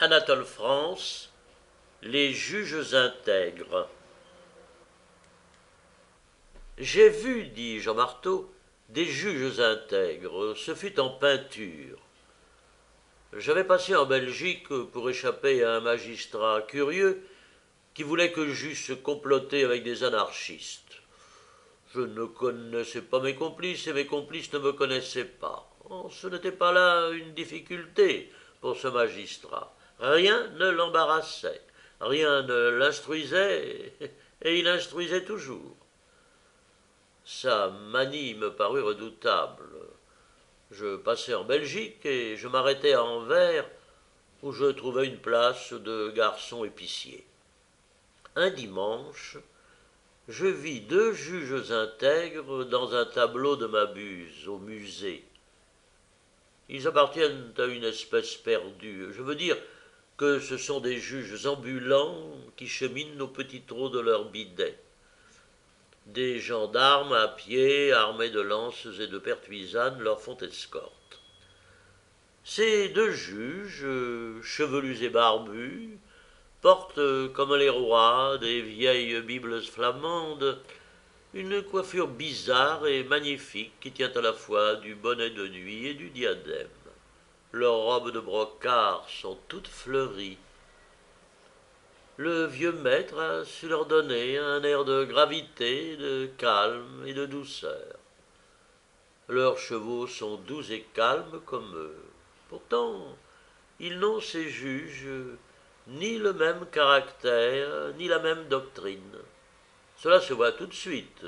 Anatole France, les juges intègres. J'ai vu, dit Jean Marteau, des juges intègres, ce fut en peinture. J'avais passé en Belgique pour échapper à un magistrat curieux qui voulait que j'eusse comploté avec des anarchistes. Je ne connaissais pas mes complices et mes complices ne me connaissaient pas. Ce n'était pas là une difficulté pour ce magistrat. Rien ne l'embarrassait, rien ne l'instruisait, et il instruisait toujours. Sa manie me parut redoutable. Je passais en Belgique et je m'arrêtais à Anvers où je trouvais une place de garçon épicier. Un dimanche, je vis deux juges intègres dans un tableau de Mabuse au musée. Ils appartiennent à une espèce perdue. Je veux dire que ce sont des juges ambulants qui cheminent au petit trot de leur bidet. Des gendarmes à pied, armés de lances et de pertuisanes, leur font escorte. Ces deux juges, chevelus et barbus, portent, comme les rois des vieilles bibles flamandes, une coiffure bizarre et magnifique qui tient à la fois du bonnet de nuit et du diadème. Leurs robes de brocart sont toutes fleuries. Le vieux maître a su leur donner un air de gravité, de calme et de douceur. Leurs chevaux sont doux et calmes comme eux. Pourtant, ils n'ont, ces juges, ni le même caractère, ni la même doctrine. Cela se voit tout de suite.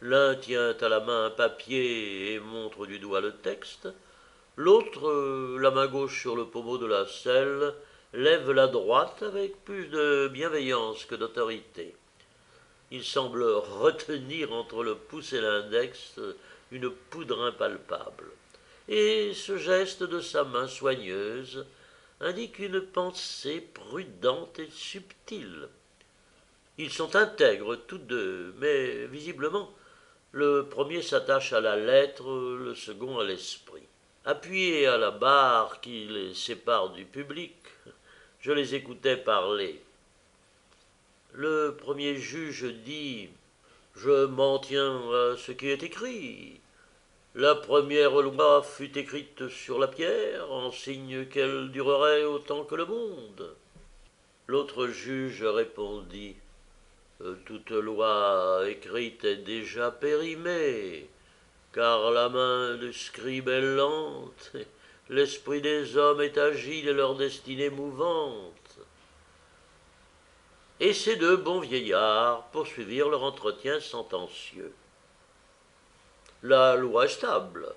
L'un tient à la main un papier et montre du doigt le texte. L'autre, la main gauche sur le pommeau de la selle, lève la droite avec plus de bienveillance que d'autorité. Il semble retenir entre le pouce et l'index une poudre impalpable. Et ce geste de sa main soigneuse indique une pensée prudente et subtile. Ils sont intègres tous deux, mais visiblement, le premier s'attache à la lettre, le second à l'esprit. Appuyés à la barre qui les sépare du public, je les écoutais parler. Le premier juge dit « Je m'en tiens à ce qui est écrit. La première loi fut écrite sur la pierre, en signe qu'elle durerait autant que le monde. » L'autre juge répondit « Toute loi écrite est déjà périmée, car la main du scribe est lente, l'esprit des hommes est agile et leur destinée mouvante. » Et ces deux bons vieillards poursuivirent leur entretien sentencieux. La loi est stable.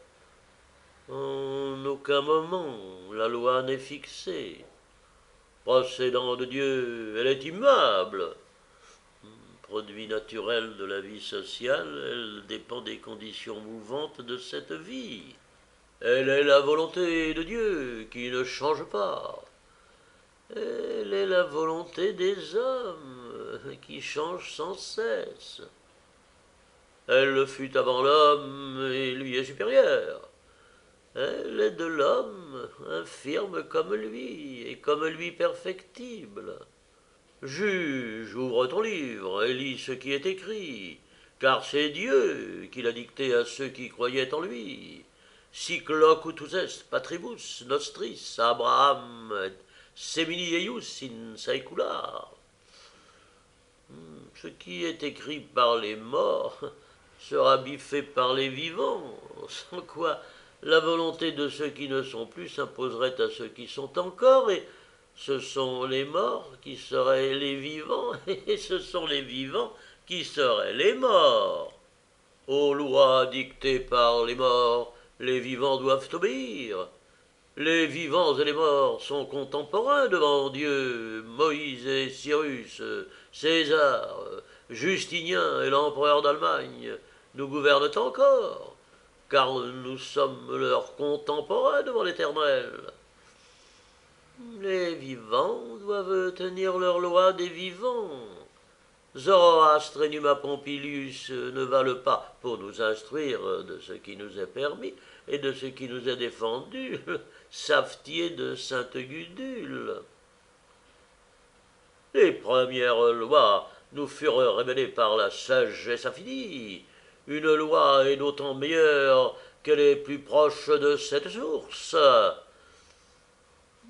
En aucun moment la loi n'est fixée. Procédant de Dieu, elle est immuable. Produit naturel de la vie sociale, elle dépend des conditions mouvantes de cette vie. Elle est la volonté de Dieu qui ne change pas. Elle est la volonté des hommes qui change sans cesse. Elle fut avant l'homme et lui est supérieure. Elle est de l'homme, infirme comme lui et comme lui perfectible. Juge, ouvre ton livre et lis ce qui est écrit, car c'est Dieu qui l'a dicté à ceux qui croyaient en lui. Sic locutus est patribus nostris Abraham et semini eius in saecula. Ce qui est écrit par les morts sera biffé par les vivants, sans quoi la volonté de ceux qui ne sont plus s'imposerait à ceux qui sont encore, et ce sont les morts qui seraient les vivants, et ce sont les vivants qui seraient les morts. Aux lois dictées par les morts, les vivants doivent obéir. Les vivants et les morts sont contemporains devant Dieu. Moïse et Cyrus, César, Justinien et l'empereur d'Allemagne nous gouvernent encore, car nous sommes leurs contemporains devant l'Éternel. Les vivants doivent tenir leurs lois des vivants. Zoroastre et Numa Pompilius ne valent pas pour nous instruire de ce qui nous est permis et de ce qui nous est défendu, savetier de Sainte Gudule. Les premières lois nous furent révélées par la sagesse infinie. Une loi est d'autant meilleure qu'elle est plus proche de cette source.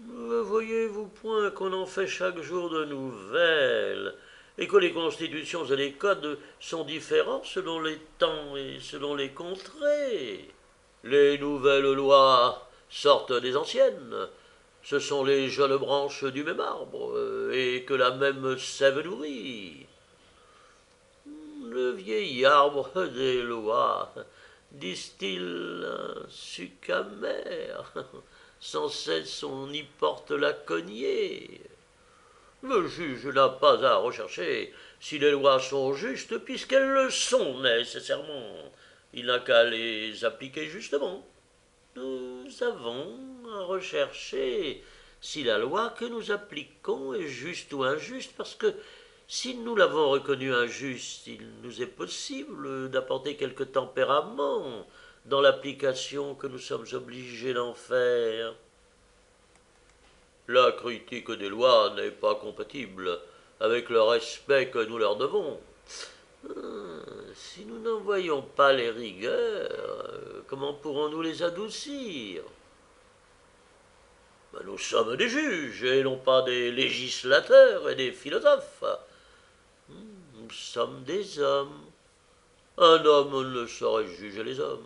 Voyez-vous point qu'on en fait chaque jour de nouvelles, et que les constitutions et les codes sont différents selon les temps et selon les contrées. Les nouvelles lois sortent des anciennes. Ce sont les jeunes branches du même arbre, et que la même sève nourrit. Le vieil arbre des lois distille un suc amer. Sans cesse on y porte la cognée. Le juge n'a pas à rechercher si les lois sont justes, puisqu'elles le sont nécessairement. Il n'a qu'à les appliquer justement. Nous avons à rechercher si la loi que nous appliquons est juste ou injuste, parce que si nous l'avons reconnue injuste, il nous est possible d'apporter quelque tempérament dans l'application que nous sommes obligés d'en faire. La critique des lois n'est pas compatible avec le respect que nous leur devons. Si nous n'en voyons pas les rigueurs, comment pourrons-nous les adoucir? Nous sommes des juges et non pas des législateurs et des philosophes. Nous sommes des hommes. Un homme ne saurait juger les hommes.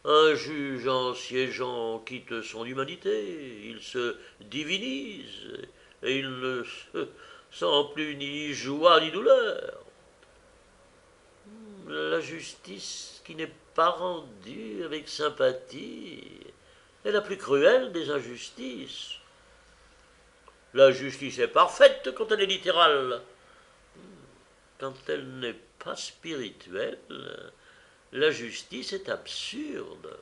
Un juge en siégeant quitte son humanité, il se divinise, et il ne sent plus ni joie ni douleur. La justice qui n'est pas rendue avec sympathie est la plus cruelle des injustices. La justice est parfaite quand elle est littérale. Quand elle n'est pas spirituelle, la justice est absurde.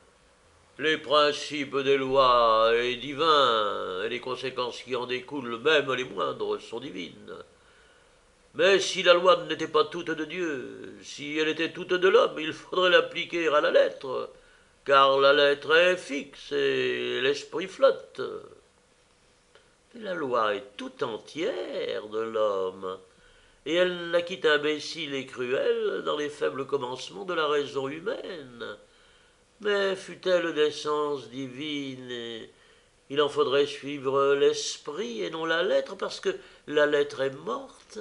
Les principes des lois sont divins, et les conséquences qui en découlent, même les moindres, sont divines. Mais si la loi n'était pas toute de Dieu, si elle était toute de l'homme, il faudrait l'appliquer à la lettre, car la lettre est fixe et l'esprit flotte. Mais la loi est tout entière de l'homme, et elle naquit imbécile et cruelle dans les faibles commencements de la raison humaine. Mais fût-elle d'essence divine, il en faudrait suivre l'esprit et non la lettre, parce que la lettre est morte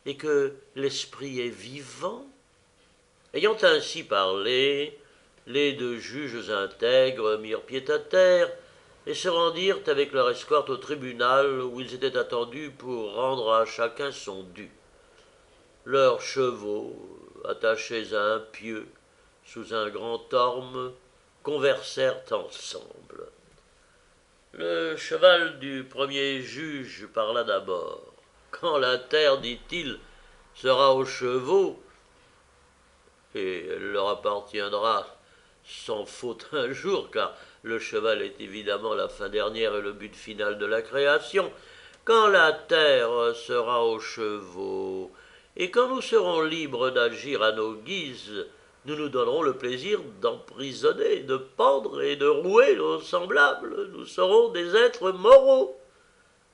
et que l'esprit est vivant. Ayant ainsi parlé, les deux juges intègres mirent pied à terre et se rendirent avec leur escorte au tribunal où ils étaient attendus pour rendre à chacun son dû. Leurs chevaux, attachés à un pieu, sous un grand orme, conversèrent ensemble. Le cheval du premier juge parla d'abord. Quand la terre, dit-il, sera aux chevaux, et elle leur appartiendra sans faute un jour, car le cheval est évidemment la fin dernière et le but final de la création, quand la terre sera aux chevaux, et quand nous serons libres d'agir à nos guises, nous nous donnerons le plaisir d'emprisonner, de pendre et de rouer nos semblables. Nous serons des êtres moraux.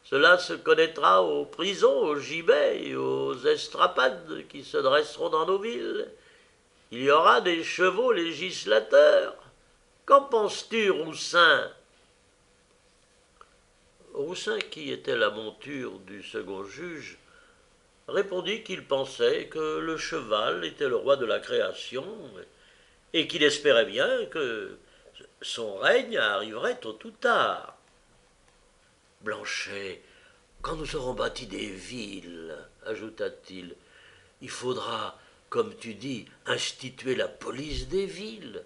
Cela se connaîtra aux prisons, aux gibets et aux estrapades qui se dresseront dans nos villes. Il y aura des chevaux législateurs. Qu'en penses-tu, Roussin? Roussin, qui était la monture du second juge, répondit qu'il pensait que le cheval était le roi de la création et qu'il espérait bien que son règne arriverait tôt ou tard. Blanchet, quand nous aurons bâti des villes, ajouta-t-il, il faudra, comme tu dis, instituer la police des villes.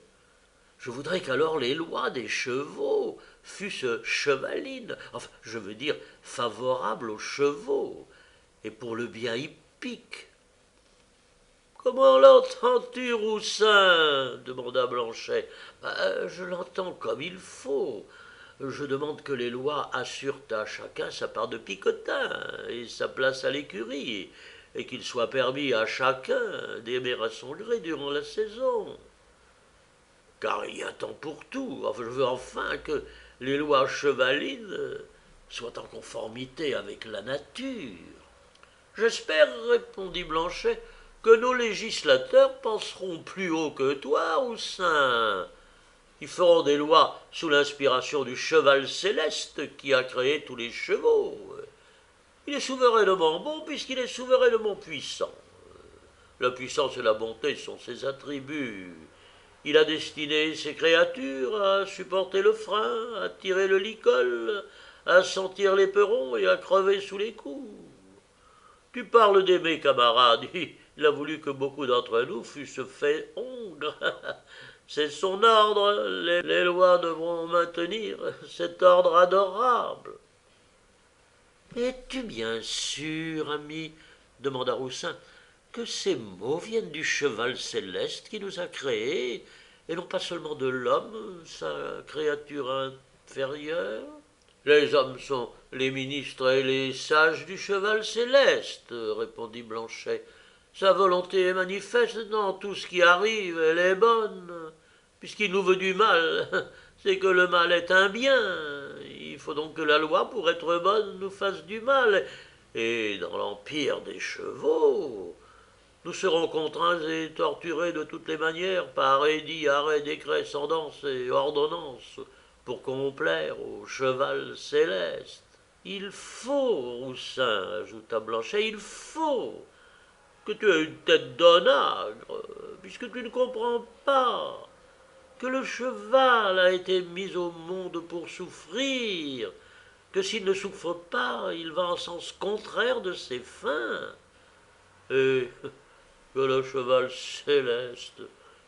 Je voudrais qu'alors les lois des chevaux fussent chevalines, enfin, je veux dire, favorables aux chevaux, et pour le bien hippique. Comment l'entends-tu, Roussin? Demanda Blanchet. Je l'entends comme il faut. Je demande que les lois assurent à chacun sa part de picotin et sa place à l'écurie, et qu'il soit permis à chacun d'aimer à son gré durant la saison. Car il y a temps pour tout. Enfin, je veux enfin que les lois chevalines soit en conformité avec la nature. J'espère, répondit Blanchet, que nos législateurs penseront plus haut que toi, Roussin. Ils feront des lois sous l'inspiration du cheval céleste qui a créé tous les chevaux. Il est souverainement bon puisqu'il est souverainement puissant. La puissance et la bonté sont ses attributs. Il a destiné ses créatures à supporter le frein, à tirer le licol, à sentir l'éperon et à crever sous les coups. Tu parles d'aimer, camarade. Il a voulu que beaucoup d'entre nous fussent faits hongres. C'est son ordre. Les lois devront maintenir cet ordre adorable. Es-tu bien sûr, ami, demanda Roussin, que ces mots viennent du cheval céleste qui nous a créés, et non pas seulement de l'homme, sa créature inférieure? Les hommes sont les ministres et les sages du cheval céleste, répondit Blanchet. Sa volonté est manifeste dans tout ce qui arrive, elle est bonne. Puisqu'il nous veut du mal, c'est que le mal est un bien. Il faut donc que la loi, pour être bonne, nous fasse du mal. Et dans l'empire des chevaux, nous serons contraints et torturés de toutes les manières par édits, arrêts, décrets, sentences et ordonnances pour complaire au cheval céleste. Il faut, Roussin, ajouta Blanchet, il faut que tu aies une tête d'onagre, puisque tu ne comprends pas que le cheval a été mis au monde pour souffrir, que s'il ne souffre pas, il va en sens contraire de ses fins, et que le cheval céleste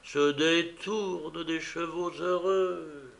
se détourne des chevaux heureux.